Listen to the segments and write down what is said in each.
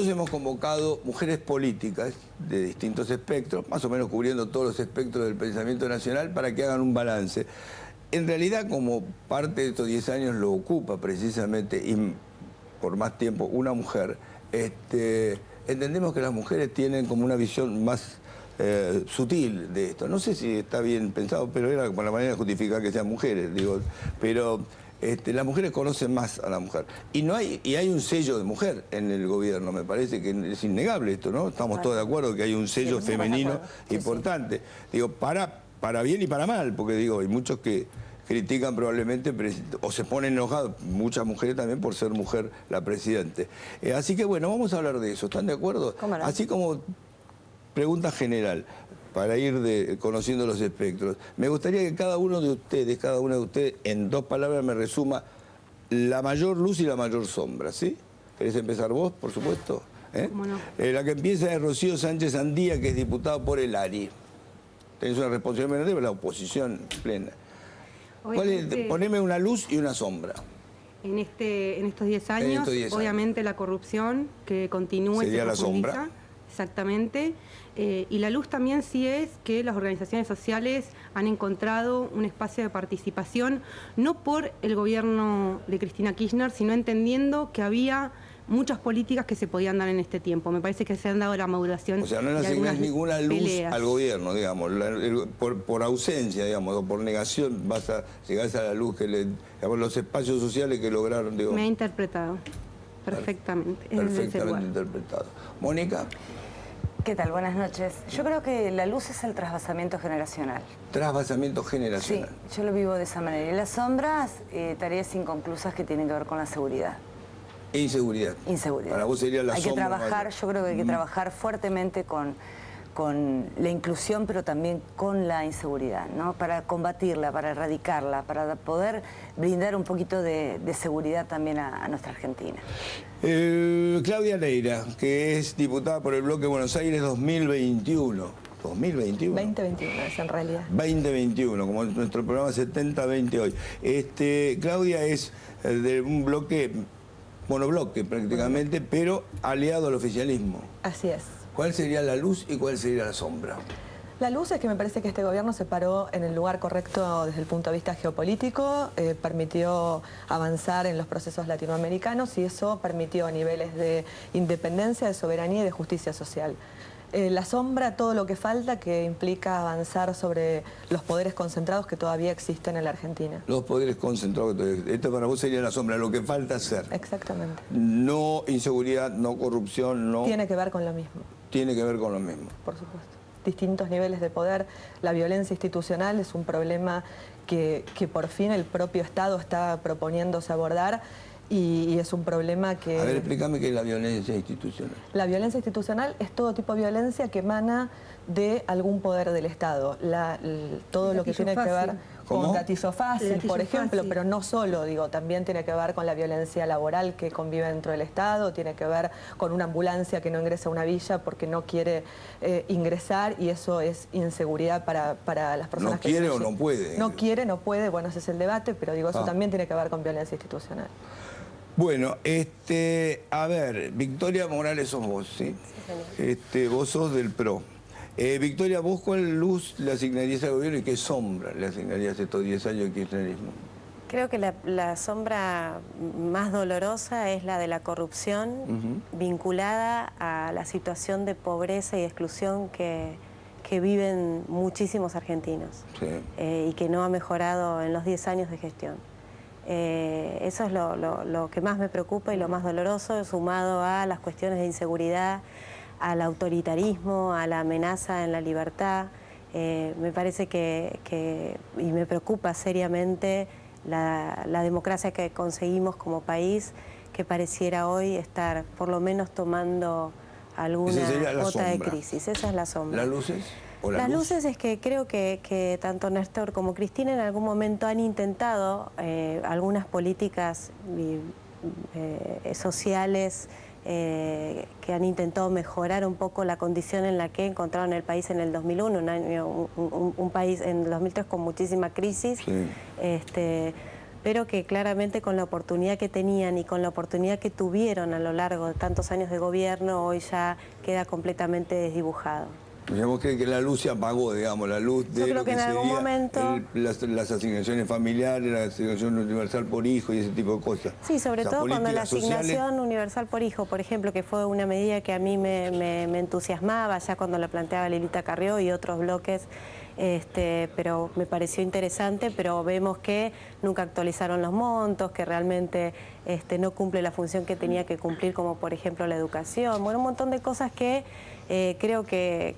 nosotros hemos convocado mujeres políticas de distintos espectros, más o menos cubriendo todos los espectros del pensamiento nacional, para que hagan un balance. En realidad, como parte de estos 10 años lo ocupa precisamente, y por más tiempo, una mujer, entendemos que las mujeres tienen como una visión más sutil de esto. No sé si está bien pensado, pero era como la manera de justificar que sean mujeres, digo. Pero las mujeres conocen más a la mujer. Y hay un sello de mujer en el gobierno, me parece que es innegable esto, ¿no? Estamos todos de acuerdo que hay un sello femenino importante. Digo, para bien y para mal, porque digo, hay muchos que critican probablemente o se ponen enojados, muchas mujeres también, por ser mujer la presidente. Así que bueno, vamos a hablar de eso, ¿están de acuerdo? ¿Cómo no? Así como pregunta general, para ir conociendo los espectros, me gustaría que cada una de ustedes, en 2 palabras me resuma la mayor luz y la mayor sombra, ¿sí? ¿Querés empezar vos, por supuesto? ¿Cómo no? La que empieza es Rocío Sánchez Andía, que es diputada por el ARI. Tenés una responsabilidad de la oposición plena. Poneme una luz y una sombra. En estos 10 años, obviamente la corrupción que continúa y se profundiza. Sería la sombra. Exactamente. Y la luz también sí es que las organizaciones sociales han encontrado un espacio de participación, no por el gobierno de Cristina Kirchner, sino entendiendo que había muchas políticas que se podían dar en este tiempo. Me parece que se han dado la maduración. O sea, no le asignás ninguna luz al gobierno, digamos, por ausencia, digamos, o por negación llegás a la luz que digamos, los espacios sociales que lograron, digo. Me ha interpretado perfectamente. Perfectamente interpretado. Mónica. ¿Qué tal? Buenas noches. Yo creo que la luz es el trasvasamiento generacional. Trasvasamiento generacional. Sí, yo lo vivo de esa manera. Y las sombras, tareas inconclusas que tienen que ver con la seguridad. Inseguridad. Inseguridad. Para vos sería la sombra. Hay que trabajar, yo creo que hay que trabajar fuertemente con la inclusión, pero también con la inseguridad, ¿no? Para combatirla, para erradicarla, para poder brindar un poquito de seguridad también a nuestra Argentina. Claudia Neira, que es diputada por el Bloque Buenos Aires 2021. 2021. 2021 es en realidad. 2021, como nuestro programa 70-20 hoy. Claudia es de un bloque, monobloque prácticamente, pero aliado al oficialismo. Así es. ¿Cuál sería la luz y cuál sería la sombra? La luz es que me parece que este gobierno se paró en el lugar correcto desde el punto de vista geopolítico, permitió avanzar en los procesos latinoamericanos y eso permitió niveles de independencia, de soberanía y de justicia social. La sombra, todo lo que falta, que implica avanzar sobre los poderes concentrados que todavía existen en la Argentina. Los poderes concentrados, esto para vos sería la sombra, lo que falta hacer. Exactamente. No inseguridad, no corrupción, no... Tiene que ver con lo mismo. Tiene que ver con lo mismo. Por supuesto. Distintos niveles de poder. La violencia institucional es un problema que por fin el propio Estado está proponiéndose abordar. Y es un problema que... A ver, explícame qué es la violencia institucional. La violencia institucional es todo tipo de violencia que emana de algún poder del Estado. Todo lo que tiene que ver con gatillo fácil, por ejemplo, pero no solo, digo, también tiene que ver con la violencia laboral que convive dentro del Estado, tiene que ver con una ambulancia que no ingresa a una villa porque no quiere ingresar y eso es inseguridad para las personas que... ¿No quiere o no puede? No quiere, no puede, bueno, ese es el debate, pero digo, eso también tiene que ver con violencia institucional. Bueno, a ver, Victoria Morales sos vos, ¿sí? Sí, vos sos del PRO. Victoria, ¿vos cuál luz le asignarías al gobierno y qué sombra le asignarías estos 10 años de kirchnerismo? Creo que la sombra más dolorosa es la de la corrupción vinculada a la situación de pobreza y exclusión que viven muchísimos argentinos y que no ha mejorado en los 10 años de gestión. Eso es lo que más me preocupa y lo más doloroso, sumado a las cuestiones de inseguridad, al autoritarismo, a la amenaza en la libertad. Me parece y me preocupa seriamente la democracia que conseguimos como país, que pareciera hoy estar por lo menos tomando alguna cuota de crisis. Esa es la sombra. ¿Las luces? Las luces es que creo que tanto Néstor como Cristina en algún momento han intentado algunas políticas sociales que han intentado mejorar un poco la condición en la que encontraron el país en el 2001, un país en el 2003 con muchísima crisis, pero que claramente con la oportunidad que tenían y con la oportunidad que tuvieron a lo largo de tantos años de gobierno, hoy ya queda completamente desdibujado. ¿Vos crees que la luz se apagó, digamos, la luz de Yo creo que en algún momento las asignaciones familiares, la asignación universal por hijo y ese tipo de cosas? Sí, sobre todo cuando la asignación sociales... universal por hijo, por ejemplo, que fue una medida que a mí me entusiasmaba ya cuando la planteaba Lilita Carrió y otros bloques, pero me pareció interesante, pero vemos que nunca actualizaron los montos, que realmente no cumple la función que tenía que cumplir, como por ejemplo la educación, bueno, un montón de cosas que creo que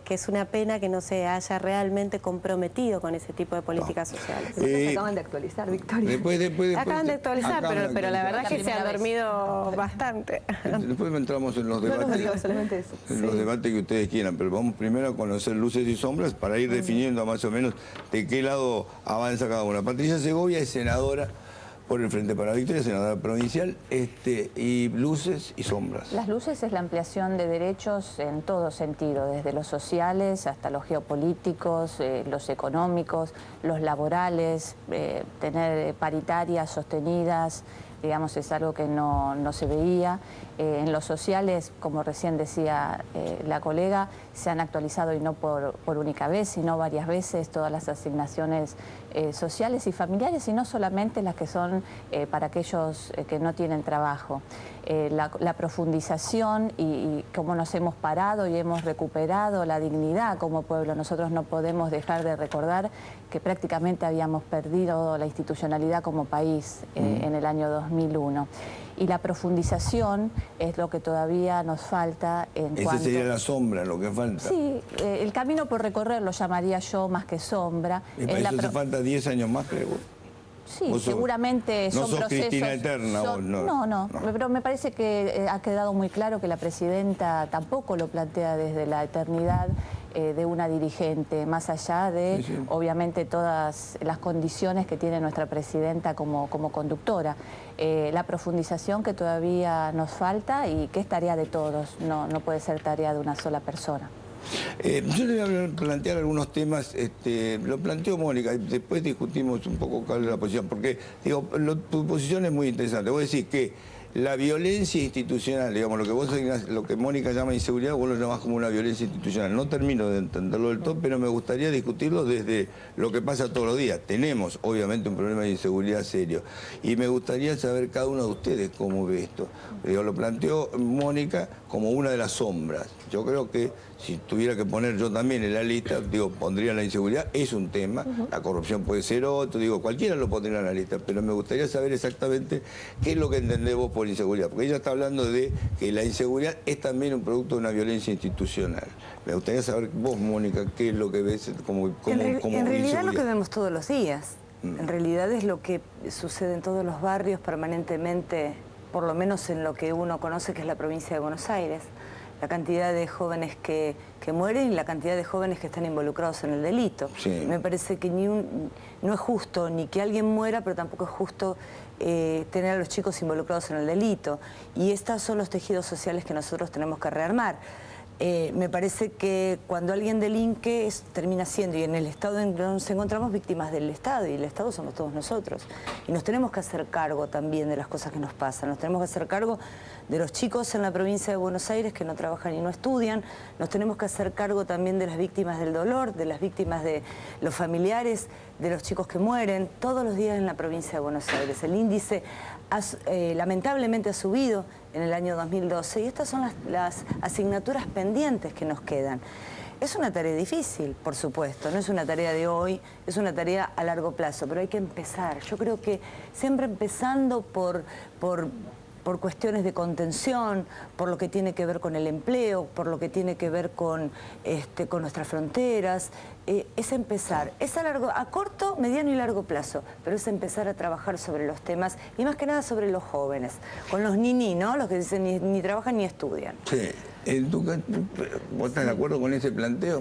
es una pena que no se haya realmente comprometido con ese tipo de políticas sociales. Se acaban de actualizar, Victoria. Acaban de actualizar, pero la verdad es que se ha dormido bastante. Después entramos en los debates, solamente eso. los debates que ustedes quieran, pero vamos primero a conocer luces y sombras para ir definiendo más o menos de qué lado avanza cada una. Patricia Segovia es senadora por el Frente para la Victoria, senadora provincial, y luces y sombras. Las luces es la ampliación de derechos en todo sentido, desde los sociales hasta los geopolíticos, los económicos, los laborales, tener paritarias sostenidas, digamos, es algo que no se veía. En los sociales, como recién decía la colega, se han actualizado y no por única vez, sino varias veces todas las asignaciones sociales y familiares, y no solamente las que son para aquellos que no tienen trabajo. La profundización y cómo nos hemos parado y hemos recuperado la dignidad como pueblo. Nosotros no podemos dejar de recordar que prácticamente habíamos perdido la institucionalidad como país en el año 2001. Y la profundización es lo que todavía nos falta en cuanto... Esa sería la sombra, lo que falta. Sí, el camino por recorrer lo llamaría yo más que sombra. Y para eso hace falta 10 años más, creo. Sí, seguramente son procesos... No sos Cristina Eterna, vos, no, pero me parece que ha quedado muy claro que la presidenta tampoco lo plantea desde la eternidad de una dirigente, más allá de, obviamente, todas las condiciones que tiene nuestra presidenta como conductora. La profundización que todavía nos falta y que es tarea de todos, no puede ser tarea de una sola persona. Yo le voy a plantear algunos temas, lo planteó Mónica, y después discutimos un poco cuál es la posición, porque digo, tu posición es muy interesante. Vos decís que la violencia institucional, digamos, lo que Mónica llama inseguridad, vos lo llamás como una violencia institucional. No termino de entenderlo del todo, pero me gustaría discutirlo desde lo que pasa todos los días. Tenemos, obviamente, un problema de inseguridad serio. Y me gustaría saber cada uno de ustedes cómo ve esto. Digo, lo planteó Mónica como una de las sombras. Yo creo que si tuviera que poner yo también en la lista, digo, pondría la inseguridad, es un tema, la corrupción puede ser otro, digo, cualquiera lo pondría en la lista, pero me gustaría saber exactamente qué es lo que entendés vos por inseguridad, porque ella está hablando de que la inseguridad es también un producto de una violencia institucional. Me gustaría saber vos, Mónica, qué es lo que ves como en realidad lo que vemos todos los días, en realidad es lo que sucede en todos los barrios permanentemente, por lo menos en lo que uno conoce que es la provincia de Buenos Aires. La cantidad de jóvenes que mueren y la cantidad de jóvenes que están involucrados en el delito. Sí. Me parece que no es justo ni que alguien muera, pero tampoco es justo tener a los chicos involucrados en el delito. Y estos son los tejidos sociales que nosotros tenemos que rearmar. Me parece que cuando alguien delinque termina siendo, y en el Estado nos encontramos víctimas del Estado, y el Estado somos todos nosotros. Y nos tenemos que hacer cargo también de las cosas que nos pasan, nos tenemos que hacer cargo de los chicos en la provincia de Buenos Aires que no trabajan y no estudian, nos tenemos que hacer cargo también de las víctimas del dolor, de las víctimas de los familiares, de los chicos que mueren, todos los días en la provincia de Buenos Aires. El índice lamentablemente ha subido en el año 2012 y estas son las asignaturas pendientes que nos quedan. Es una tarea difícil, por supuesto, no es una tarea de hoy, es una tarea a largo plazo, pero hay que empezar. Yo creo que siempre empezando por cuestiones de contención, por lo que tiene que ver con el empleo, por lo que tiene que ver con nuestras fronteras, es empezar. Es a corto, mediano y largo plazo, pero es empezar a trabajar sobre los temas y más que nada sobre los jóvenes, con los niní, ¿no? Los que dicen ni trabajan ni estudian. Sí. ¿Vos estás de acuerdo con ese planteo?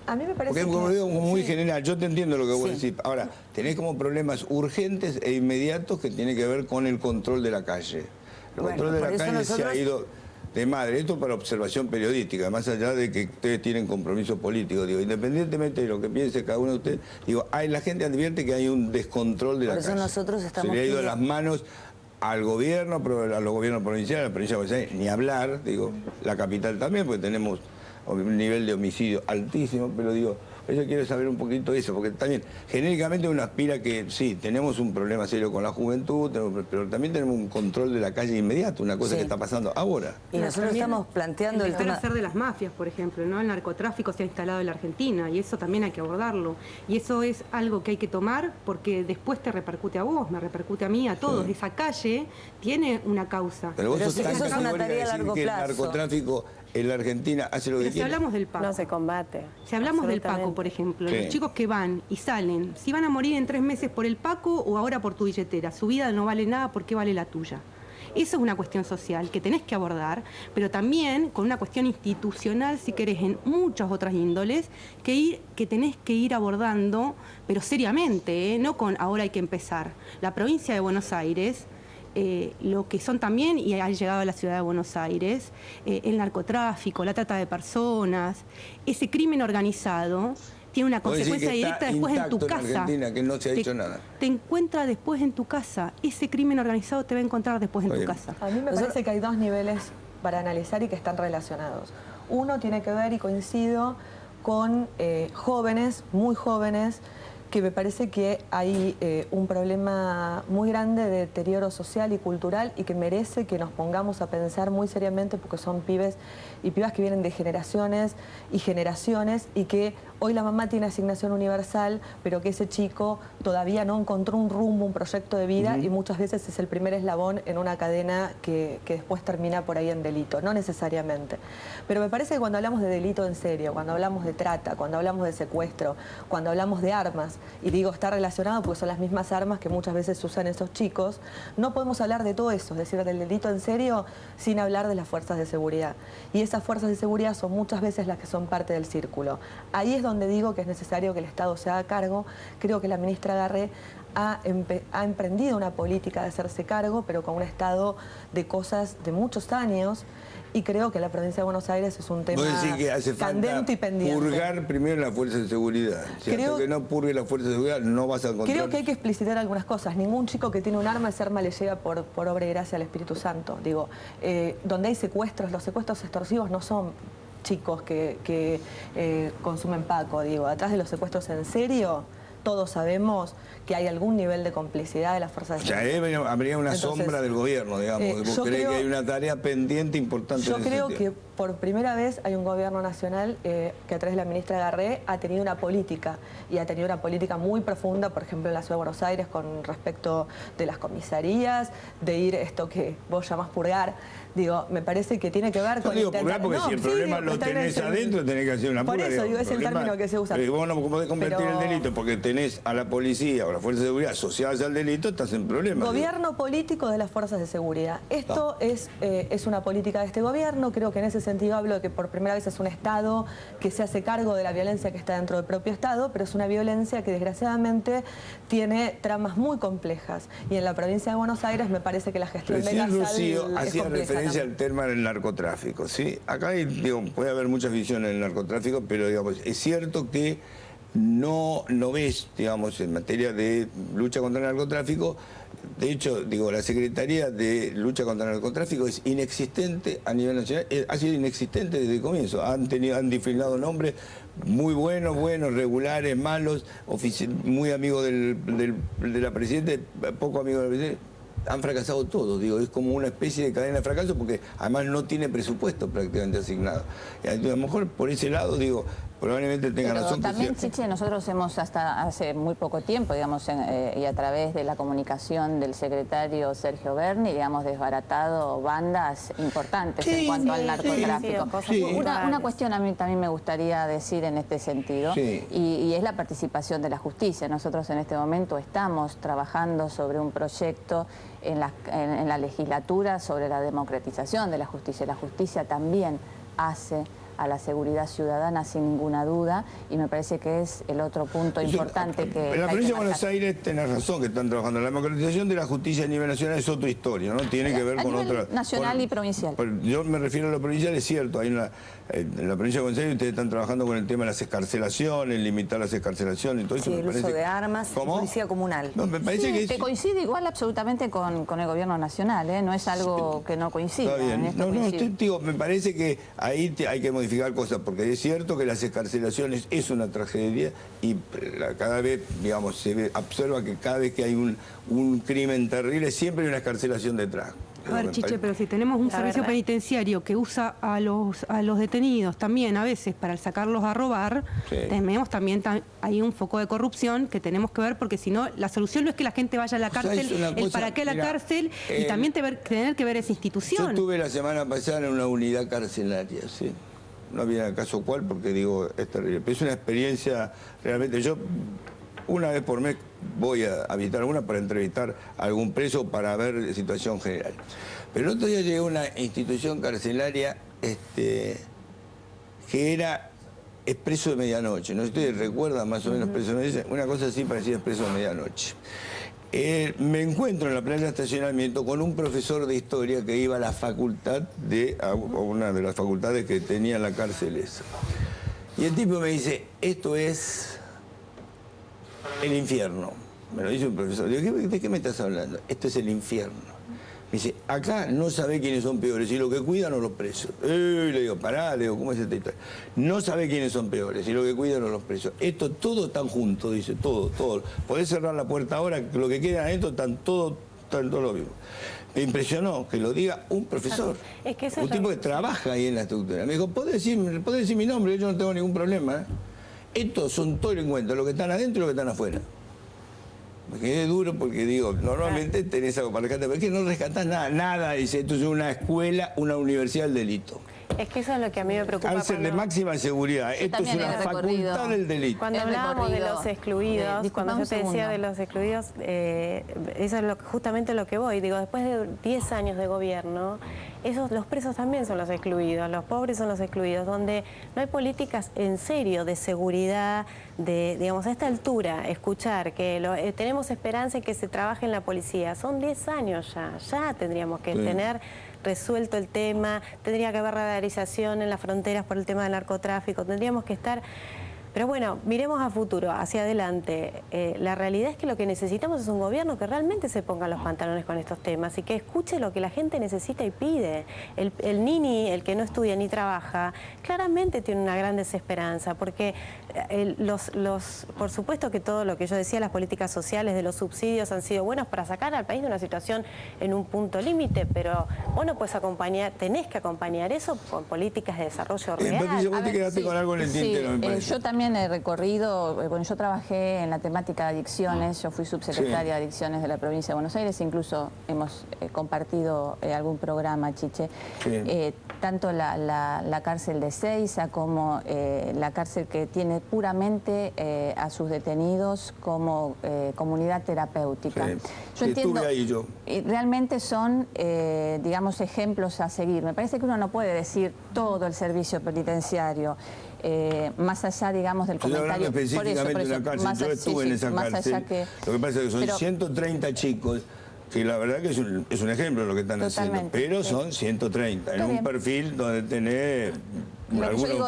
A mí me parece porque como digo, muy general, yo te entiendo lo que vos decís. Ahora, tenés como problemas urgentes e inmediatos que tienen que ver con el control de la calle. El control de la calle de madre. Esto para observación periodística, más allá de que ustedes tienen compromiso político. Digo, independientemente de lo que piense cada uno de ustedes, digo, la gente advierte que hay un descontrol de la calle. Por eso nosotros estamos... Se le ha ido las manos al gobierno, a los gobiernos provinciales, a la provincia de Buenos Aires, ni hablar, digo, la capital también, porque tenemos un nivel de homicidio altísimo, pero digo, yo quiero saber un poquito de eso, porque también genéricamente uno aspira que sí, tenemos un problema serio con la juventud, pero también tenemos un control de la calle inmediato, una cosa que está pasando ahora. Y nosotros estamos planteando el tema... hacer de las mafias, por ejemplo, ¿no? El narcotráfico se ha instalado en la Argentina y eso también hay que abordarlo. Y eso es algo que hay que tomar porque después te repercute a vos, me repercute a mí, a todos. Sí. Esa calle tiene una causa. Pero vos sos tan eso es una tarea a largo plazo. El narcotráfico en la Argentina hace lo que quiere. Si hablamos del Paco. No se combate. Si hablamos del Paco, por ejemplo, los chicos que van y salen, si van a morir en 3 meses por el Paco o ahora por tu billetera, su vida no vale nada, ¿por qué vale la tuya? Eso es una cuestión social que tenés que abordar, pero también con una cuestión institucional, si querés, en muchas otras índoles, que tenés que ir abordando, pero seriamente, no con ahora hay que empezar. La provincia de Buenos Aires... lo que son también, y ha llegado a la ciudad de Buenos Aires, el narcotráfico, la trata de personas, ese crimen organizado tiene una consecuencia directa después en tu casa. En Argentina, que no se ha hecho nada. Te encuentra después en tu casa, ese crimen organizado te va a encontrar después en tu casa. A mí me parece que hay 2 niveles para analizar y que están relacionados. Uno tiene que ver, y coincido, con jóvenes, muy jóvenes, que me parece que hay un problema muy grande de deterioro social y cultural y que merece que nos pongamos a pensar muy seriamente porque son pibes y pibas que vienen de generaciones y generaciones y que hoy la mamá tiene asignación universal, pero que ese chico todavía no encontró un rumbo, un proyecto de vida y muchas veces es el primer eslabón en una cadena que después termina por ahí en delito, no necesariamente. Pero me parece que cuando hablamos de delito en serio, cuando hablamos de trata, cuando hablamos de secuestro, cuando hablamos de armas, y digo está relacionado porque son las mismas armas que muchas veces usan esos chicos, no podemos hablar de todo eso, es decir, del delito en serio, sin hablar de las fuerzas de seguridad. Y esas fuerzas de seguridad son muchas veces las que son parte del círculo. Ahí es donde digo que es necesario que el Estado se haga cargo. Creo que la ministra Garré ha emprendido una política de hacerse cargo, pero con un estado de cosas de muchos años. Y creo que la provincia de Buenos Aires es un tema que hace candente y pendiente. Purgar primero la fuerza de seguridad. Si hasta que no purgue la fuerza de seguridad no vas a encontrar... Creo que hay que explicitar algunas cosas. Ningún chico que tiene un arma es arma le llega por obra y gracia al Espíritu Santo. Digo, donde hay secuestros, los secuestros extorsivos no son chicos que consumen Paco. Digo, atrás de los secuestros en serio... Todos sabemos que hay algún nivel de complicidad de las fuerzas de seguridad. O sea, habría una sombra del gobierno, digamos. ¿Vos creés que hay una tarea pendiente importante? Yo creo que por primera vez hay un gobierno nacional que a través de la ministra Garré ha tenido una política, y ha tenido una política muy profunda, por ejemplo, en la ciudad de Buenos Aires con respecto de las comisarías, de ir esto que vos llamás purgar. Digo, me parece que tiene que ver con... Yo digo purgar porque si el problema lo tenés adentro, tenés que hacer una purga. Por eso, digo, es el término que se usa. Pero vos no podés convertir el delito porque tenés a la policía o la fuerza de seguridad asociadas al delito, estás en problemas. Gobierno político de las fuerzas de seguridad. Esto es una política de este gobierno. Creo que en ese sentido hablo de que por primera vez es un Estado que se hace cargo de la violencia que está dentro del propio Estado, pero es una violencia que desgraciadamente tiene tramas muy complejas. Y en la provincia de Buenos Aires me parece que la gestión de la Rocío hacía referencia al tema del narcotráfico, ¿sí? Acá puede haber muchas visiones del narcotráfico, pero digamos, es cierto que no ves, digamos, en materia de lucha contra el narcotráfico. De hecho, digo, la Secretaría de Lucha contra el Narcotráfico es inexistente a nivel nacional, ha sido inexistente desde el comienzo. Han desfilado nombres muy buenos, regulares, malos, muy amigos de la Presidenta, poco amigos de la Presidenta. Han fracasado todos, digo, es como una especie de cadena de fracaso porque además no tiene presupuesto prácticamente asignado. Y a lo mejor por ese lado, digo, probablemente tenga razón. También, Chiche, nosotros hemos hasta hace muy poco tiempo, digamos, y a través de la comunicación del secretario Sergio Berni, digamos, desbaratado bandas importantes en cuanto al narcotráfico. Una cuestión a mí también me gustaría decir en este sentido, y es la participación de la justicia. Nosotros en este momento estamos trabajando sobre un proyecto en la legislatura sobre la democratización de la justicia. La justicia también hace a la seguridad ciudadana sin ninguna duda, y me parece que es el otro punto importante que... En la provincia de Buenos Aires tenés razón que están trabajando. La democratización de la justicia a nivel nacional es otra historia, ¿no? Tiene que ver con otra... nacional y provincial. Yo me refiero a lo provincial, es cierto, en la provincia de Buenos Aires ustedes están trabajando con el tema de las excarcelaciones, limitar las excarcelaciones y todo eso. Sí, el uso de armas, policía comunal. No, me parece que te coincide igual absolutamente con el gobierno nacional, ¿eh? No es algo que no coincida. Está bien. Digo, me parece que ahí hay que modificar cosas, porque es cierto que las excarcelaciones es una tragedia y cada vez, digamos, se observa que cada vez que hay un crimen terrible siempre hay una excarcelación detrás. A ver, Chiche, pero si tenemos un servicio penitenciario que usa a los detenidos también a veces para sacarlos a robar, tenemos también hay un foco de corrupción que tenemos que ver, porque si no, la solución no es que la gente vaya a la cárcel, el para qué a la cárcel, y también tener que ver esa institución. Yo estuve la semana pasada en una unidad carcelaria, ¿sí? No había caso cual, porque digo, es terrible. Pero es una experiencia realmente. Yo una vez por mes voy a visitar alguna para entrevistar a algún preso para ver la situación general. Pero el otro día llegué a una institución carcelaria que era Expreso de Medianoche. No sé si ustedes recuerdan más o menos Expreso de Medianoche, una cosa así parecía Expreso de Medianoche. Me encuentro en la playa de estacionamiento con un profesor de historia que iba a la facultad a una de las facultades que tenía la cárcel esa. Y el tipo me dice, esto es el infierno. Me lo dice un profesor. Le digo, ¿de qué me estás hablando? Esto es el infierno. Me dice, acá no sabe quiénes son peores, y lo que cuidan o los presos. Le digo, pará, le digo, ¿cómo es esta historia? No sabe quiénes son peores, y lo que cuidan o los presos. Esto todo están juntos, dice, todo. Podés cerrar la puerta ahora, que lo que queda adentro están todo lo mismo. Me impresionó que lo diga un profesor, es que un tipo que trabaja ahí en la estructura. Me dijo, podés decir mi nombre, yo no tengo ningún problema. Estos son todos delincuentes, los que están adentro y los que están afuera. Me quedé duro porque digo, normalmente tenés algo para rescatar, pero es que no rescatás nada, dice, esto es una escuela, una universidad del delito. Es que eso es lo que a mí me preocupa. Cárcel de máxima seguridad, esto es una facultad del delito. Cuando hablábamos de los excluidos, cuando yo te decía de los excluidos, eso es justamente lo que voy. Digo, después de 10 años de gobierno, los presos también son los excluidos, los pobres son los excluidos, donde no hay políticas en serio de seguridad, digamos, a esta altura, escuchar que tenemos esperanza en que se trabaje en la policía. Son 10 años ya tendríamos que tener resuelto el tema, tendría que haber radarización en las fronteras por el tema del narcotráfico, tendríamos que estar... Pero bueno, miremos a futuro, hacia adelante. La realidad es que lo que necesitamos es un gobierno que realmente se ponga los pantalones con estos temas y que escuche lo que la gente necesita y pide. El nini, el que no estudia ni trabaja, claramente tiene una gran desesperanza, porque por supuesto que todo lo que yo decía, las políticas sociales de los subsidios han sido buenas para sacar al país de una situación en un punto límite, pero vos no puedes acompañar, tenés que acompañar eso con políticas de desarrollo real. Patricia, vos te quedaste con algo en el tintero, me parece. Yo también he recorrido, bueno, yo trabajé en la temática de adicciones, yo fui subsecretaria de adicciones de la provincia de Buenos Aires, incluso hemos compartido algún programa, Chiche, tanto la cárcel de Seiza como la cárcel que tiene puramente a sus detenidos como comunidad terapéutica. Yo entiendo, estuve ahí yo. Realmente son, digamos, ejemplos a seguir. Me parece que uno no puede decir todo el servicio penitenciario, más allá, digamos, del comentario. Específicamente de una cárcel, yo estuve en esa cárcel. Lo que pasa es que son 130 chicos, que la verdad que es un ejemplo de lo que están haciendo, pero son 130, en un perfil donde tenés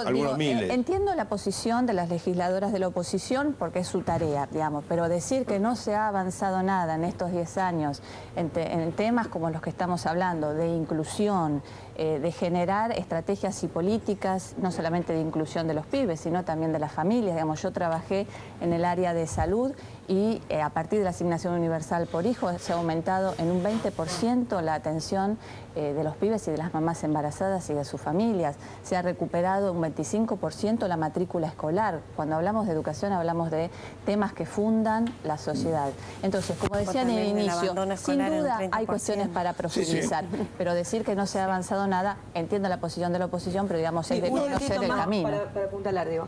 algunos miles. Entiendo la posición de las legisladoras de la oposición porque es su tarea, digamos, pero decir que no se ha avanzado nada en estos 10 años en temas como los que estamos hablando, de inclusión, de generar estrategias y políticas, no solamente de inclusión de los pibes, sino también de las familias. Digamos, yo trabajé en el área de salud y a partir de la asignación universal por hijo se ha aumentado en un 20% la atención de los pibes y de las mamás embarazadas y de sus familias. Se ha recuperado un 25% la matrícula escolar. Cuando hablamos de educación hablamos de temas que fundan la sociedad. Entonces, como decía en el inicio, sin duda hay cuestiones para profundizar, pero decir que no se ha avanzado nada, entiendo la posición de la oposición, pero digamos es de conocer el camino. Para apuntalar, digo,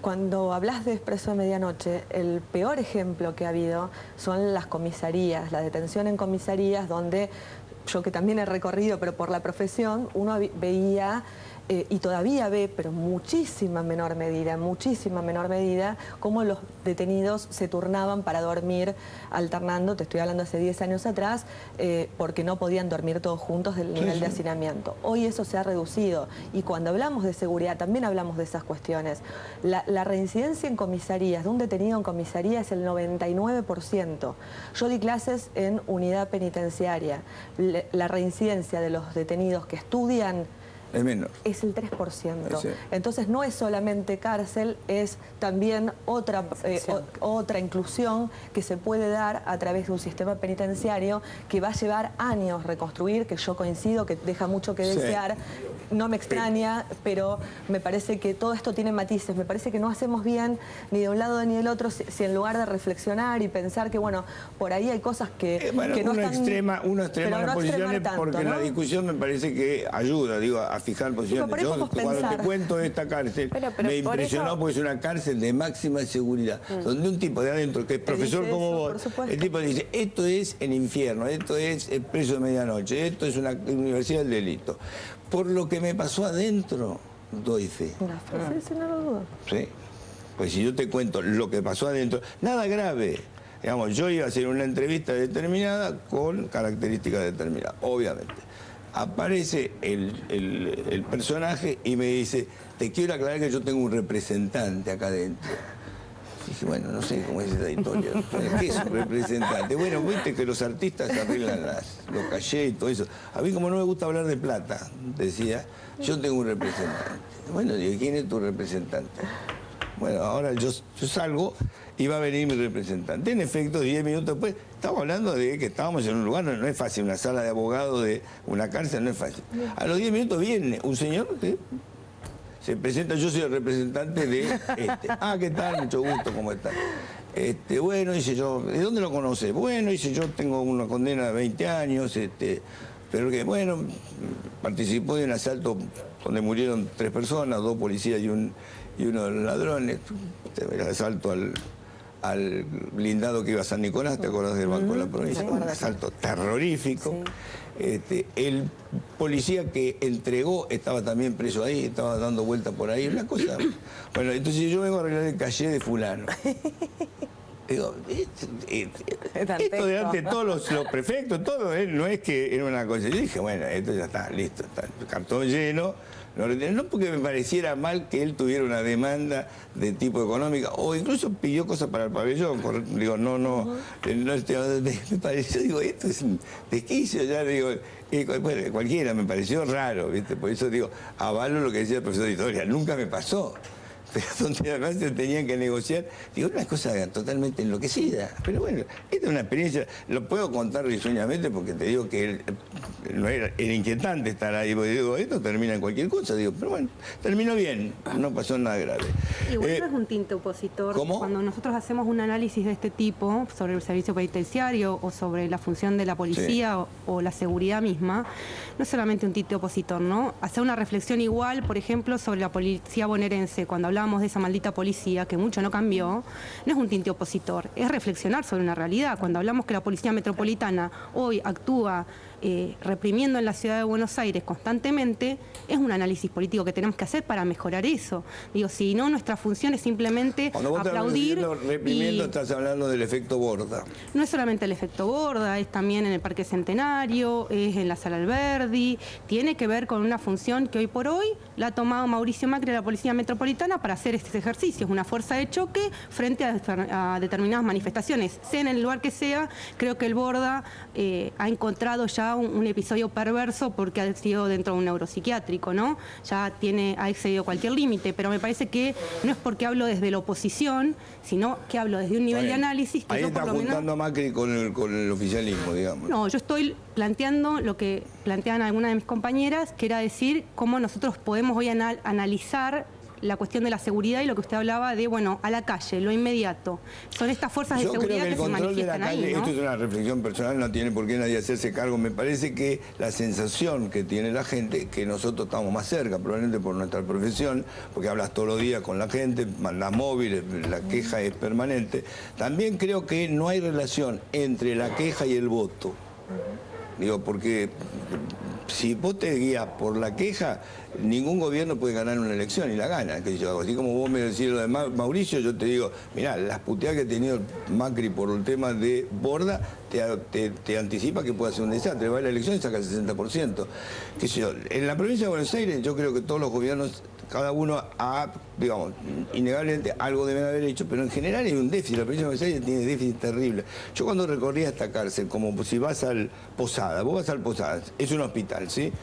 cuando hablas de Expreso de Medianoche, el peor ejemplo que ha habido son las comisarías, la detención en comisarías donde yo que también he recorrido, pero por la profesión, uno veía y todavía ve, pero muchísima menor medida, cómo los detenidos se turnaban para dormir alternando, te estoy hablando hace 10 años atrás, porque no podían dormir todos juntos del nivel de hacinamiento. Hoy eso se ha reducido y cuando hablamos de seguridad también hablamos de esas cuestiones. La reincidencia en comisarías, de un detenido en comisaría es el 99%. Yo di clases en unidad penitenciaria. La reincidencia de los detenidos que estudian es menor. Es el 3%. Sí. Entonces no es solamente cárcel, es también otra inclusión que se puede dar a través de un sistema penitenciario que va a llevar años reconstruir, que yo coincido que deja mucho que desear. No me extraña, pero me parece que todo esto tiene matices. Me parece que no hacemos bien ni de un lado ni del otro si en lugar de reflexionar y pensar que, bueno, por ahí hay cosas que no están... Uno extrema las posiciones tanto, porque ¿no? En la discusión me parece que ayuda, digo, a fijar posiciones. Yo cuando te cuento de esta cárcel, me impresionó porque es una cárcel de máxima seguridad, donde un tipo de adentro, que es profesor como vos, el tipo dice, esto es el infierno, esto es el preso de medianoche, esto es una universidad del delito. Por lo que me pasó adentro, doy fe. Sí, no lo dudo. Sí, pues si yo te cuento lo que pasó adentro, nada grave. Digamos, yo iba a hacer una entrevista determinada con características determinadas, obviamente. Aparece el personaje y me dice, te quiero aclarar que yo tengo un representante acá adentro. Dije, bueno, no sé cómo es esa historia. ¿Qué es un representante? Bueno, viste que los artistas arreglan los cachés y todo eso. A mí, como no me gusta hablar de plata, decía, yo tengo un representante. Bueno, digo, ¿quién es tu representante? Bueno, ahora yo salgo y va a venir mi representante. En efecto, 10 minutos después, estamos hablando de que estábamos en un lugar, no es fácil, una sala de abogados de una cárcel no es fácil. A los 10 minutos viene un señor que se presenta, yo soy el representante de este. Ah, ¿qué tal? Mucho gusto, ¿cómo está? Bueno, dice yo, ¿de dónde lo conoce? Bueno, dice yo tengo una condena de 20 años, pero que, bueno, participó de un asalto donde murieron 3 personas, 2 policías y uno de los ladrones. El asalto al blindado que iba a San Nicolás, ¿te acordás del Banco de la Provincia? Un asalto terrorífico. Sí. El policía que entregó estaba también preso ahí, estaba dando vueltas por ahí, una cosa. Bueno, entonces yo vengo a arreglar el caché de fulano. Digo, esto delante de todos los prefectos, todo, no es que era una cosa. Yo dije, bueno, esto ya está, listo, está el cartón lleno. No porque me pareciera mal que él tuviera una demanda de tipo económica, o incluso pidió cosas para el pabellón. Digo, me pareció, digo, esto es un desquicio, ya digo, bueno, cualquiera me pareció raro, ¿viste? Por eso digo, avalo lo que decía el profesor de historia, nunca me pasó. Pero donde además se tenían que negociar, digo, una cosa totalmente enloquecida. Pero bueno, esta es una experiencia, lo puedo contar risueñamente porque te digo que era inquietante estar ahí, porque digo, esto termina en cualquier cosa, digo, pero bueno, terminó bien, no pasó nada grave. Igual no es un tinte opositor. ¿Cómo? Cuando nosotros hacemos un análisis de este tipo sobre el servicio penitenciario o sobre la función de la policía o la seguridad misma, no es solamente un tinte opositor, ¿no? Hacer una reflexión igual, por ejemplo, sobre la policía bonaerense, cuando hablábamos de esa maldita policía, que mucho no cambió, no es un tinte opositor, es reflexionar sobre una realidad. Cuando hablamos que la policía metropolitana hoy actúa reprimiendo en la ciudad de Buenos Aires constantemente, es un análisis político que tenemos que hacer para mejorar eso. Digo, si no, nuestra función es simplemente aplaudir. Cuando vos estás reprimiendo, estás hablando del efecto Borda. No es solamente el efecto Borda, es también en el Parque Centenario, es en la Sala Alberdi, tiene que ver con una función que hoy por hoy la ha tomado Mauricio Macri de la Policía Metropolitana para hacer este ejercicio. Es una fuerza de choque frente a determinadas manifestaciones. Sea en el lugar que sea, creo que el Borda ha encontrado ya un episodio perverso porque ha sido dentro de un neuropsiquiátrico, ¿no? Ya ha excedido cualquier límite, pero me parece que no es porque hablo desde la oposición, sino que hablo desde un nivel de análisis que ahí yo está por lo juntando menos... a Macri con el oficialismo, digamos. No, yo estoy planteando lo que plantean algunas de mis compañeras, que era decir cómo nosotros podemos hoy analizar la cuestión de la seguridad y lo que usted hablaba de, bueno, a la calle, lo inmediato. Son estas fuerzas de seguridad que se manifiestan ahí, ¿no? Esto es una reflexión personal, no tiene por qué nadie hacerse cargo. Me parece que la sensación que tiene la gente, que nosotros estamos más cerca, probablemente por nuestra profesión, porque hablas todos los días con la gente, mandas móviles, la queja es permanente. También creo que no hay relación entre la queja y el voto. Digo, porque si vos te guías por la queja, ningún gobierno puede ganar una elección y la gana. Que yo, así como vos me decís lo de Mauricio, yo te digo, mirá, las puteadas que ha tenido Macri por el tema de Borda te anticipa que puede ser un desastre. Va a la elección y saca el 60%. ¿Qué sé yo? En la provincia de Buenos Aires yo creo que todos los gobiernos, cada uno ha, digamos, innegablemente algo deben haber hecho, pero en general hay un déficit. La provincia de Buenos Aires tiene déficit terrible. Yo cuando recorría esta cárcel, como si vas al Posada, vos vas al Posada, es un hospital, ¿sí?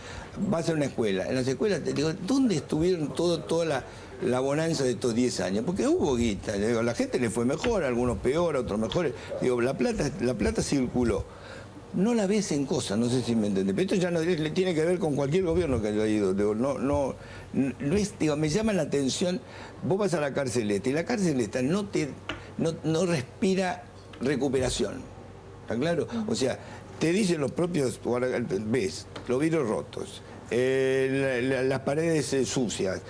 Vas a una escuela. En las escuelas te digo, ¿dónde estuvieron toda la bonanza de estos 10 años? Porque hubo guita, le digo, a la gente le fue mejor, a algunos peor, a otros mejores. Digo, la plata circuló. No la ves en cosas, no sé si me entiendes. Pero esto ya no le tiene que ver con cualquier gobierno que haya ido. Digo, no es, digo, me llama la atención. Vos vas a la cárcel esta y la cárcel esta no respira recuperación. ¿Está claro? O sea, te dicen los propios, ves, los vidrios rotos, las paredes sucias.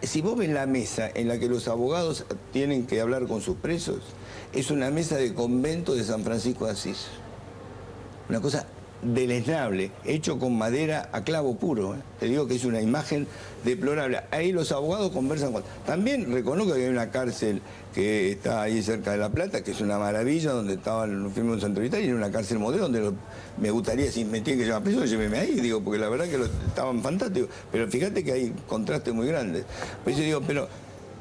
Si vos ves la mesa en la que los abogados tienen que hablar con sus presos, es una mesa de convento de San Francisco de Asís. Una cosa deleznable, hecho con madera a clavo puro. Te digo que es una imagen deplorable. Ahí los abogados conversan con... También reconozco que hay una cárcel que está ahí cerca de La Plata, que es una maravilla, donde estaban los firmes de Centro Vital, y era una cárcel modelo donde me gustaría, si me tienen que llevar preso, lléveme ahí, digo, porque la verdad que estaban fantásticos. Pero fíjate que hay contrastes muy grandes. Por eso digo, pero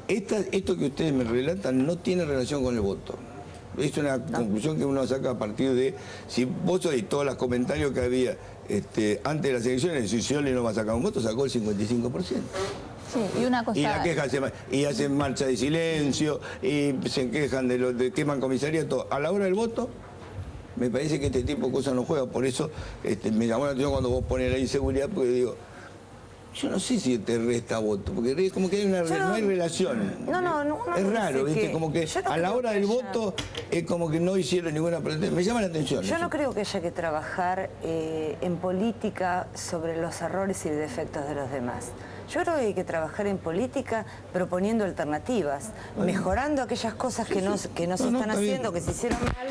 esto que ustedes me relatan no tiene relación con el voto. Es una conclusión que uno saca a partir de, si vos oís todos los comentarios que había antes de las elecciones, si Scioli no va a sacar un voto, sacó el 55%. Sí, y una cosa... Y la queja y hacen marcha de silencio, y se quejan de queman comisaría, todo. A la hora del voto, me parece que este tipo de cosas no juega. Por eso me llamó la atención cuando vos pones la inseguridad, porque digo, yo no sé si te resta voto, porque es como que hay no hay relación. No, es raro, ¿viste? Que, como que a la hora del voto es como que no hicieron ninguna pretensión. Me llama la atención. Yo no creo que haya que trabajar en política sobre los errores y defectos de los demás. Yo creo que hay que trabajar en política proponiendo alternativas, mejorando aquellas cosas que no se están haciendo, que se hicieron mal.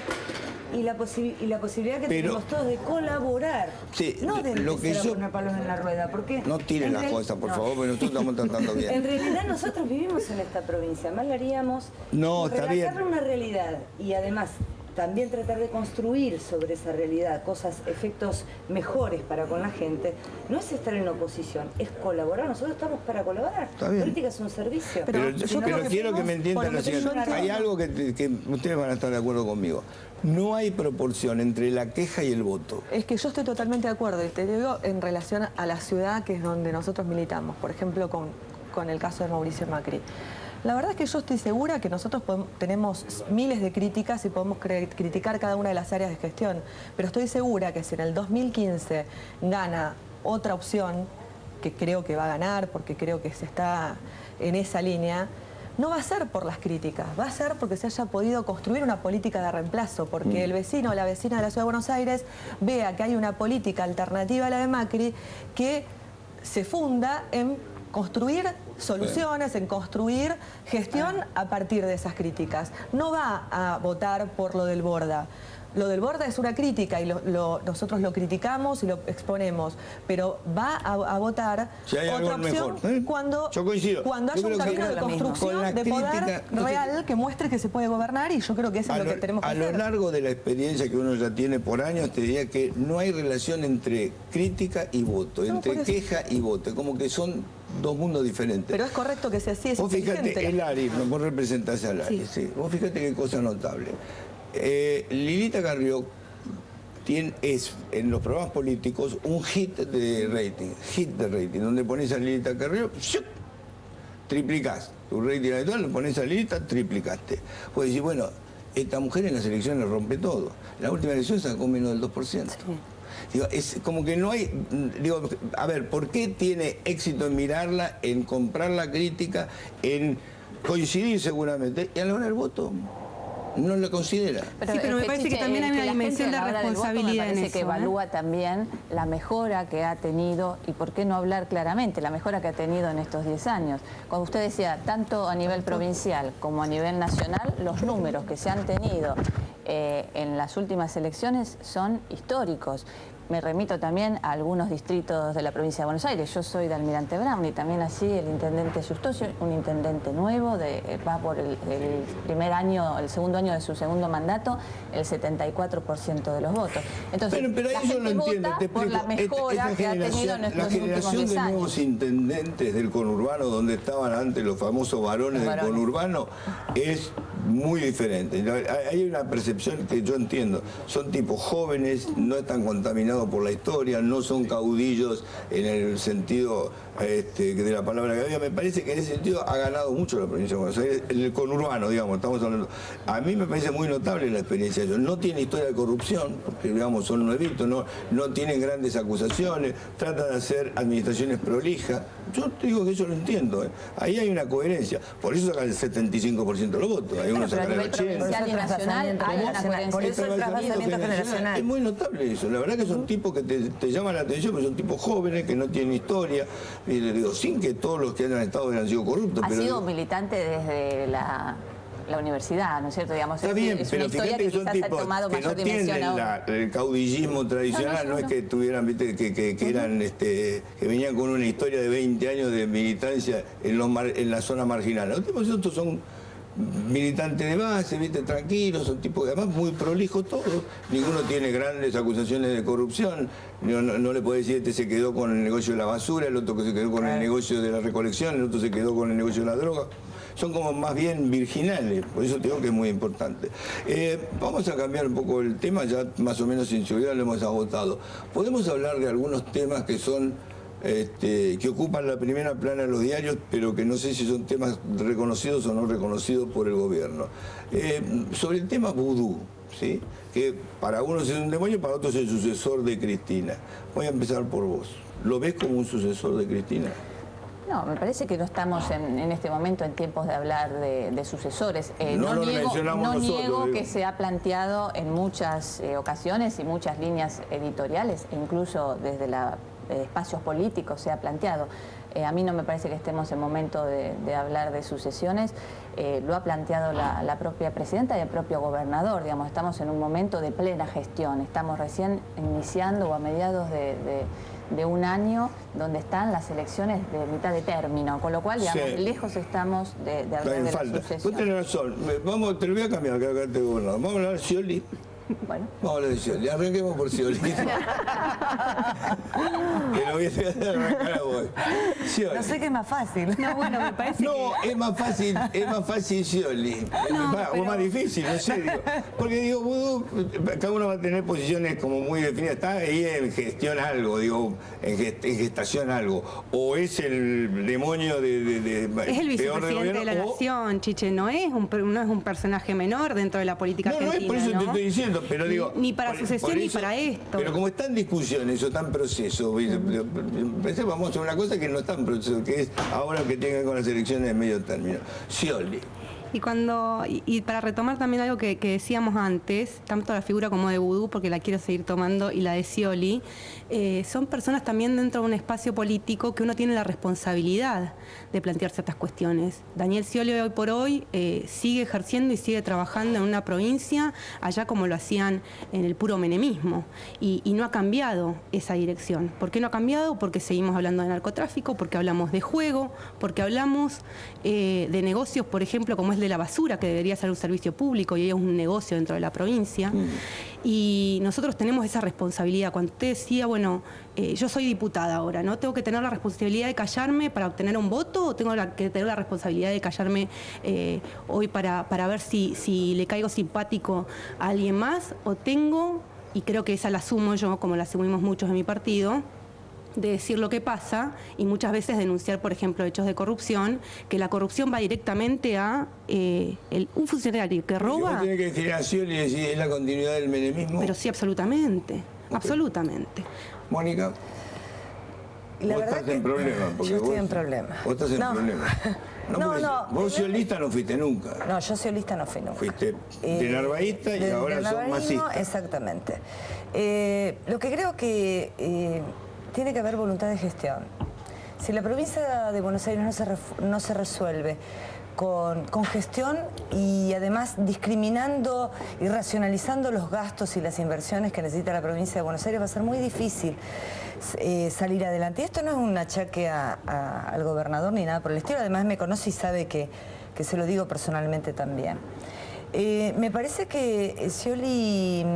Y la posibilidad que tenemos todos de colaborar, no de empezar a poner palos en la rueda, porque... No tiren las cosas, por favor, porque nosotros estamos tratando bien. En realidad nosotros vivimos en esta provincia, más le haríamos relatarle una realidad y además también tratar de construir sobre esa realidad efectos mejores para con la gente. No es estar en oposición, es colaborar. Nosotros estamos para colaborar. La política es un servicio. Pero quiero que me entiendan lo siguiente. Hay algo que ustedes van a estar de acuerdo conmigo. No hay proporción entre la queja y el voto. Es que yo estoy totalmente de acuerdo, y te digo en relación a la ciudad, que es donde nosotros militamos, por ejemplo con el caso de Mauricio Macri. La verdad es que yo estoy segura que nosotros tenemos miles de críticas y podemos criticar cada una de las áreas de gestión, pero estoy segura que si en el 2015 gana otra opción, que creo que va a ganar porque creo que se está en esa línea, no va a ser por las críticas, va a ser porque se haya podido construir una política de reemplazo, porque el vecino o la vecina de la Ciudad de Buenos Aires vea que hay una política alternativa a la de Macri que se funda en construir soluciones, en construir gestión a partir de esas críticas. No va a votar por lo del Borda. Lo del Borda es una crítica y nosotros lo criticamos y lo exponemos, pero va a votar otra opción cuando haya un camino de construcción de poder real que muestre que se puede gobernar, y yo creo que eso es lo que tenemos que hacer. A lo largo de la experiencia que uno ya tiene por años, te diría que no hay relación entre crítica y voto, entre queja y voto, como que son dos mundos diferentes. Pero es correcto que sea así, es vos fíjate, el ARI, vos representás al ARI, sí. Vos fíjate qué cosa notable. Lilita Carrió es en los programas políticos un hit de rating, donde pones a Lilita Carrió, triplicás. Tu rating habitual, lo pones a Lilita, triplicaste. Puedes decir, bueno, esta mujer en las elecciones rompe todo. La última elección sacó menos del 2%. Sí. Digo, es como que no hay... Digo, a ver, ¿por qué tiene éxito en mirarla, en comprar la crítica, en coincidir seguramente, y a la hora del voto no la considera? Pero me parece que también hay una dimensión de responsabilidad en eso. Me parece que evalúa también la mejora que ha tenido, y por qué no hablar claramente, la mejora que ha tenido en estos 10 años. Cuando usted decía, tanto a nivel provincial como a nivel nacional, los números que se han tenido en las últimas elecciones son históricos. me remito también a algunos distritos de la provincia de Buenos Aires. Yo soy de Almirante Brown y también así el intendente Justosio, un intendente nuevo, va por el primer año, el segundo año de su segundo mandato, el 74% de los votos. Entonces, pero la eso gente lo entiendo, vota te por explico. la mejora que ha tenido en estos últimos 10 de años. nuevos intendentes del conurbano, donde estaban antes los famosos varones del conurbano, es muy diferente. Hay una percepción que yo entiendo. Son tipos jóvenes, no están contaminados por la historia, no son caudillos en el sentido de la palabra que había. Me parece que en ese sentido ha ganado mucho la provincia de Buenos Aires, el conurbano, digamos, estamos hablando. A mí me parece muy notable la experiencia de ellos. No tiene historia de corrupción, porque digamos son nuevitos, no tienen grandes acusaciones, tratan de hacer administraciones prolijas. Yo te digo que eso lo entiendo. Ahí hay una coherencia. Por eso sacan el 75% de los votos. Hay unos sacan el 80%. Provincial y nacional hay una coherencia. Por eso el trasvasamiento generacional. Es muy notable eso. La verdad que son tipos que te llaman la atención, pero son tipos jóvenes que no tienen historia. Y les digo, sin que todos los que hayan estado hayan sido corruptos. Ha sido militante desde la universidad, ¿no es cierto? Digamos, está bien, es pero una historia fíjate que son tipos que no tienen el caudillismo tradicional, no es que tuvieran, viste, que eran, que venían con una historia de 20 años de militancia en la zona marginal. Los tipos estos son militantes de base, viste, tranquilos, son tipos que además muy prolijos todos, ninguno tiene grandes acusaciones de corrupción, no le puede decir este se quedó con el negocio de la basura, el otro que se quedó con el negocio de la recolección, el otro se quedó con el negocio de la droga. Son como más bien virginales, por eso te digo que es muy importante. Vamos a cambiar un poco el tema, ya más o menos en seguridad lo hemos agotado. Podemos hablar de algunos temas que son que ocupan la primera plana de los diarios, pero que no sé si son temas reconocidos o no reconocidos por el gobierno. Sobre el tema vudú, ¿sí? Que para unos es un demonio, para otros es el sucesor de Cristina. Voy a empezar por vos. ¿Lo ves como un sucesor de Cristina? No, me parece que no estamos en este momento en tiempos de hablar de sucesores. No niego que se ha planteado en muchas ocasiones y muchas líneas editoriales, incluso desde espacios políticos se ha planteado. A mí no me parece que estemos en momento de hablar de sucesiones. Lo ha planteado la propia presidenta y el propio gobernador. Digamos, estamos en un momento de plena gestión. Estamos recién iniciando o a mediados de un año donde están las elecciones de mitad de término, con lo cual, digamos, lejos estamos de hablar de la sucesión. Vos tenés razón. Te lo voy a cambiar, que acá te gobernador. Vamos a hablar de Scioli. Bueno. Vamos a hablar de Scioli. Arranquemos por Scioli. Que lo voy a arrancar a vos. Scioli. No sé qué es más fácil. No, bueno, me parece es más fácil Scioli. O más difícil, no sé, digo. Porque digo, vudú, cada uno va a tener posiciones como muy definidas. Está ahí en gestión algo, digo, en gestación algo. O es el demonio es el vicepresidente de la nación, Chiche, no es un personaje menor dentro de la política argentina. No, es por eso te estoy diciendo. Pero digo, ni para sucesión ni para esto. Pero como está en discusión, eso está en proceso, pensé, vamos a hacer una cosa que no está en proceso, que es ahora que tenga con las elecciones de medio término. Scioli. Y para retomar también algo que decíamos antes, tanto la figura como de vudú, porque la quiero seguir tomando, y la de Scioli, son personas también dentro de un espacio político que uno tiene la responsabilidad de plantear ciertas cuestiones. Daniel Scioli hoy por hoy sigue ejerciendo y sigue trabajando en una provincia, allá como lo hacían en el puro menemismo, y no ha cambiado esa dirección. ¿Por qué no ha cambiado? Porque seguimos hablando de narcotráfico, porque hablamos de juego, porque hablamos de negocios, por ejemplo, como es de la basura, que debería ser un servicio público y es un negocio dentro de la provincia. Y nosotros tenemos esa responsabilidad. Cuando usted decía, bueno, yo soy diputada ahora, ¿no? ¿Tengo que tener la responsabilidad de callarme para obtener un voto o tengo que tener la responsabilidad de callarme hoy para ver si le caigo simpático a alguien más? O tengo, y creo que esa la asumo yo, como la asumimos muchos en mi partido, de decir lo que pasa y muchas veces denunciar, por ejemplo, hechos de corrupción, que la corrupción va directamente a un funcionario que roba. ¿Vos tenés que decir a Scioli y decir es la continuidad del menemismo? Pero sí, absolutamente, absolutamente. Mónica, vos estás en problema. Yo estoy en problema. Vos estás en problema. No. Vos sciolista no fuiste nunca. No, yo sciolista no fui nunca. Fuiste de narvaísta y ahora sos masista. Exactamente. Lo que creo que tiene que haber voluntad de gestión. Si la provincia de Buenos Aires no se resuelve con gestión y además discriminando y racionalizando los gastos y las inversiones que necesita la provincia de Buenos Aires, va a ser muy difícil salir adelante. Y esto no es un achaque al gobernador ni nada por el estilo, además me conoce y sabe que se lo digo personalmente también. Me parece que Scioli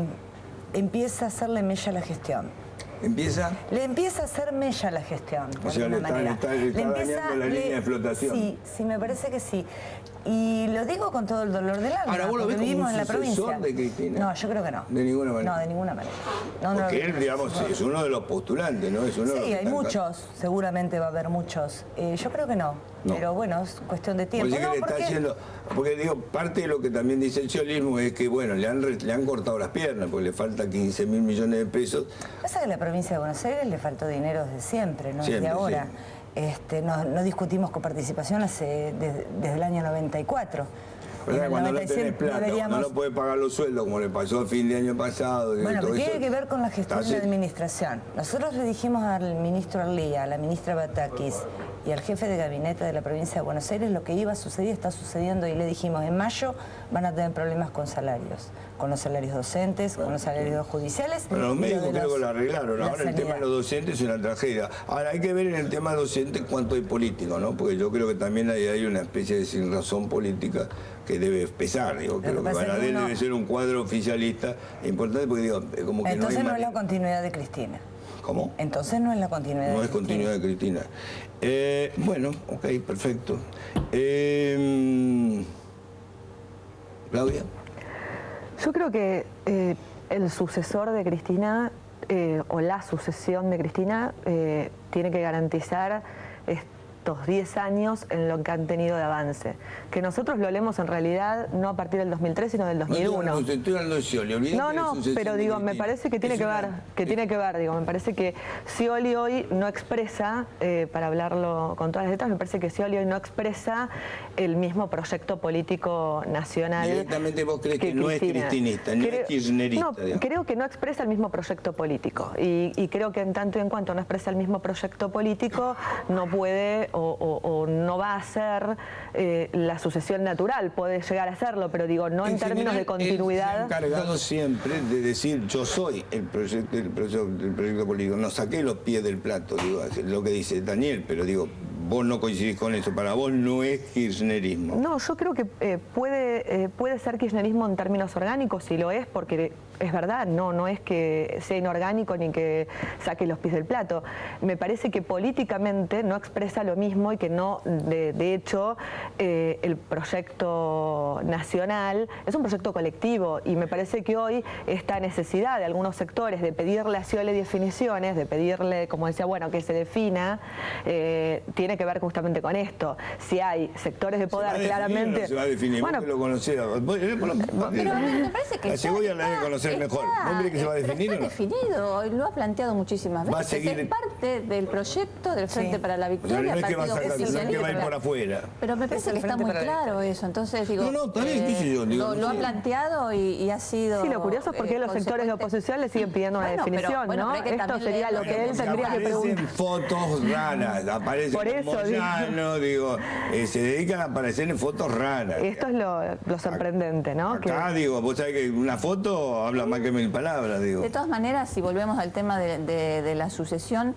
empieza a hacerle mella a la gestión. ¿Empieza? Le empieza a hacer mella a la gestión. O sea, le está dañando la línea de flotación. Sí, me parece que sí. Y lo digo con todo el dolor del alma. Ahora, ¿vos lo ves como un en la provincia de Cristina? No, yo creo que no. ¿De ninguna manera? No, de ninguna manera. Porque él, digamos, es uno de los postulantes, ¿no? Es uno de los hay muchos, seguramente va a haber muchos. Yo creo que no. Pero bueno, es cuestión de tiempo. Porque digo, parte de lo que también dice el sciolismo es que, bueno, le han cortado las piernas porque le falta 15.000 millones de pesos. Pasa que a la provincia de Buenos Aires le faltó dinero desde siempre, no desde ahora. Sí. No discutimos coparticipación desde el año 94. Cuando no tenés plata, no lo puede pagar los sueldos, como le pasó a fin de año pasado. Bueno, pero tiene que ver con la gestión de la administración. Nosotros le dijimos al ministro Arlía, a la ministra Batakis y al jefe de gabinete de la provincia de Buenos Aires lo que iba a suceder, está sucediendo, y le dijimos, en mayo van a tener problemas con salarios, con los salarios docentes, con los salarios judiciales. Bueno, los médicos creo que lo arreglaron. Ahora el tema de los docentes es una tragedia. Ahora hay que ver en el tema docente cuánto hay político, ¿no? Porque yo creo que también hay una especie de sinrazón política que debe pesar, digo, creo que Baradel debe ser un cuadro oficialista importante, porque digo, como que entonces no es la continuidad de Cristina. ¿Cómo? Entonces no es la continuidad de Cristina. No es continuidad de Cristina. Bueno, ok, perfecto. Claudia. Yo creo que el sucesor de Cristina, o la sucesión de Cristina, tiene que garantizar estos 10 años en lo que han tenido de avance. Que nosotros lo leemos en realidad no a partir del 2003, sino del 2001. No, pero digo, me parece que tiene que ver, digo, me parece que Scioli hoy no expresa, para hablarlo con todas las letras, me parece que Scioli hoy no expresa el mismo proyecto político nacional. Directamente vos crees que no es cristinista, no es kirchnerista. No, creo que no expresa el mismo proyecto político. Y creo que en tanto y en cuanto no expresa el mismo proyecto político, no puede o no va a ser la sucesión natural. Puede llegar a serlo, pero digo, no en términos de continuidad. Él se ha encargado siempre de decir, yo soy el proyecto político. No saqué los pies del plato, digo, lo que dice Daniel, pero digo, vos no coincidís con eso. Para vos no es kirchnerismo. No, yo creo que puede ser kirchnerismo en términos orgánicos, si lo es, porque es verdad, no es que sea inorgánico ni que saque los pies del plato. Me parece que políticamente no expresa lo mismo y que no, de hecho, el proyecto nacional es un proyecto colectivo, y me parece que hoy esta necesidad de algunos sectores de pedirle a Scioli definiciones, de pedirle, como decía, bueno, que se defina, tiene que ver justamente con esto. Si hay sectores de poder claramente... No se va a definir, bueno, vos que lo conocés. Pero me parece que la cebolla la debe conocer mejor. ¿Vos crees que se va a definir o no? Está definido, lo ha planteado muchísimas veces. Va a seguir... Es parte del proyecto del Frente para la Victoria. O sea, no es que va a sacar, no es que va a ir por afuera. Pero me parece que está muy claro eso. Entonces, digo, no, también, qué sé yo, digo, lo ha planteado y ha sido... Sí, lo curioso es porque los sectores de oposición le siguen pidiendo una definición, ¿no? Esto sería lo que él tendría que preguntar. Aparecen fotos raras, aparecen Moyano, digo, se dedican a aparecer en fotos raras. Esto es lo sorprendente, ¿no? Acá, digo, vos sabés que una foto habla más que 1000 palabras, digo. De todas maneras, si volvemos al tema de la sucesión,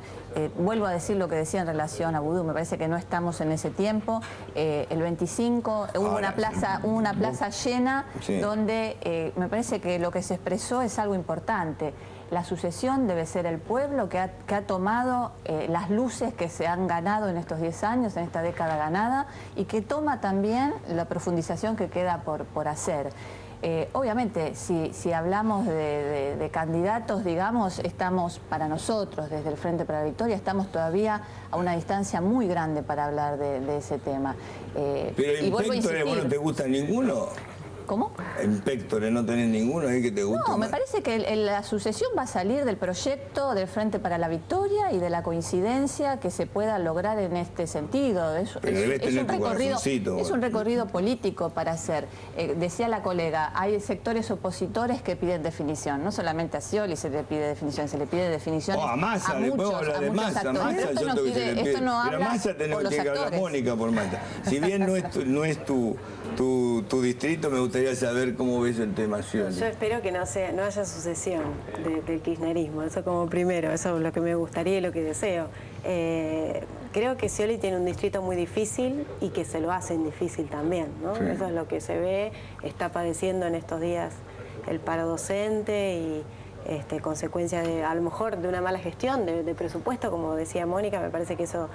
vuelvo a decir lo que decía en relación a Vudú, me parece que no estamos en ese tiempo. El 25 hubo una plaza llena, sí, donde me parece que lo que se expresó es algo importante. La sucesión debe ser el pueblo que ha tomado las luces que se han ganado en estos 10 años, en esta década ganada, y que toma también la profundización que queda por hacer. Obviamente, si hablamos de candidatos, digamos, estamos para nosotros, desde el Frente para la Victoria, estamos todavía a una distancia muy grande para hablar de ese tema. Pero inspectores, ¿vos no te gusta ninguno? ¿Cómo? En Péctore no tenés ninguno ahí que te guste. No, me parece que la sucesión va a salir del proyecto del Frente para la Victoria y de la coincidencia que se pueda lograr en este sentido. Es un recorrido político para hacer. Decía la colega, hay sectores opositores que piden definición. No solamente a Scioli se le pide definición, se le pide definición a Massa, a muchos actores. Massa, esto no habla Massa tenemos que hablar Mónica por Massa. Si bien no es tu distrito, me gustaría saber cómo ves el tema Scioli. Yo espero que no haya sucesión del kirchnerismo, eso como primero, eso es lo que me gustaría y lo que deseo. Creo que Scioli tiene un distrito muy difícil y que se lo hacen difícil también, ¿no? Sí. Eso es lo que se ve, está padeciendo en estos días el paro docente y consecuencia a lo mejor de una mala gestión de presupuesto, como decía Mónica, me parece que eso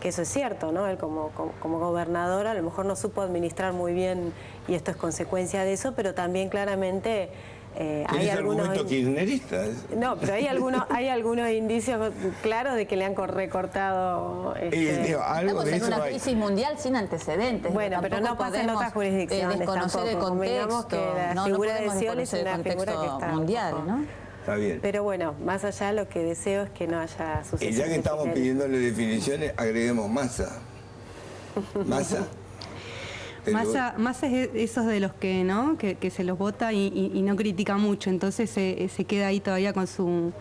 es cierto, ¿no? Él como gobernador a lo mejor no supo administrar muy bien y esto es consecuencia de eso, pero también claramente hay algunos kirchneristas. No, pero hay algunos indicios claros de que le han recortado. Estamos en una crisis mundial sin antecedentes. Bueno, pero no pasa en otras jurisdicciones. Desconocer el contexto. Que la figura de Scioli es una figura que está mundial, ¿no? Está bien. Pero bueno, más allá lo que deseo es que no haya sucesión. Y ya que estamos pidiéndole definiciones, agreguemos Massa. Massa. Massa es esos de los que no que se los vota y no critica mucho, entonces se queda ahí todavía con su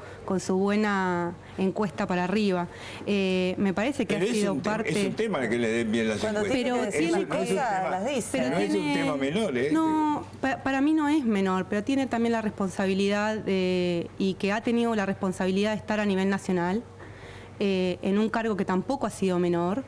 buena encuesta para arriba. Me parece que pero ha sido parte... Es un tema que le den bien las encuestas. Pero tiene cosas, las dice. Pero no es un tema menor, ¿eh? No, para mí no es menor, pero tiene también la responsabilidad y que ha tenido la responsabilidad de estar a nivel nacional en un cargo que tampoco ha sido menor.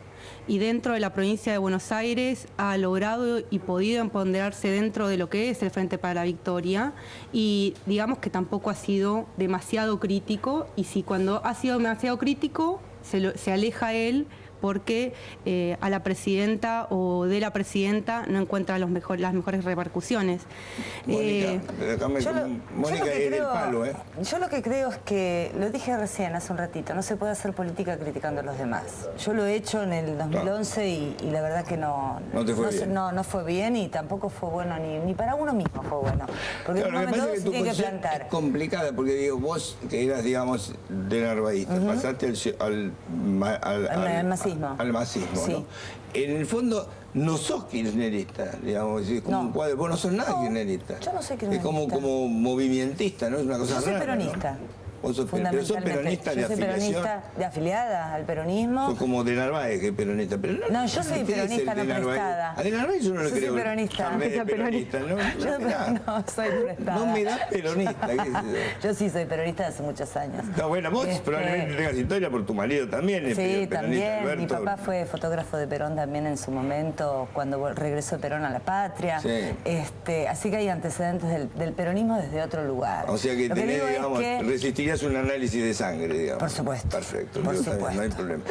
Y dentro de la provincia de Buenos Aires ha logrado y podido empoderarse dentro de lo que es el Frente para la Victoria y digamos que tampoco ha sido demasiado crítico y si cuando ha sido demasiado crítico se aleja él porque a la presidenta o de la presidenta no encuentra las mejores repercusiones. Mónica es del palo, ¿eh? Yo lo que creo es que, lo dije recién hace un ratito, no se puede hacer política criticando a los demás. Yo lo he hecho en el 2011 y la verdad que no fue bien y tampoco fue bueno ni para uno mismo fue bueno. Porque en un momento se tiene que plantar. Es complicada porque digo, vos que eras, digamos, de narvaísta, pasaste al masismo, sí. ¿no? En el fondo no sos kirchnerista, digamos, es como un cuadro, vos no sos nada kirchnerista. Yo no soy kirchnerista. Es como movimentista, ¿no? Es una cosa rara. Yo soy peronista. ¿no? Pero sos peronista de afiliación. Yo soy peronista de afiliada al peronismo. Sos como de Narváez, que es peronista. Pero no, yo soy peronista no prestada. A de Narváez yo no le creo. Yo soy peronista. No, soy prestada. No me das peronista. Yo sí soy peronista hace muchos años. No, bueno, vos probablemente tengas historia por tu marido también. Sí, también. Alberto. Mi papá fue fotógrafo de Perón también en su momento, cuando regresó Perón a la patria. Sí. Así que hay antecedentes del peronismo desde otro lugar. O sea que tenés, digamos, resistirías un análisis de sangre, digamos. Por supuesto. Perfecto. Por supuesto. No hay problema.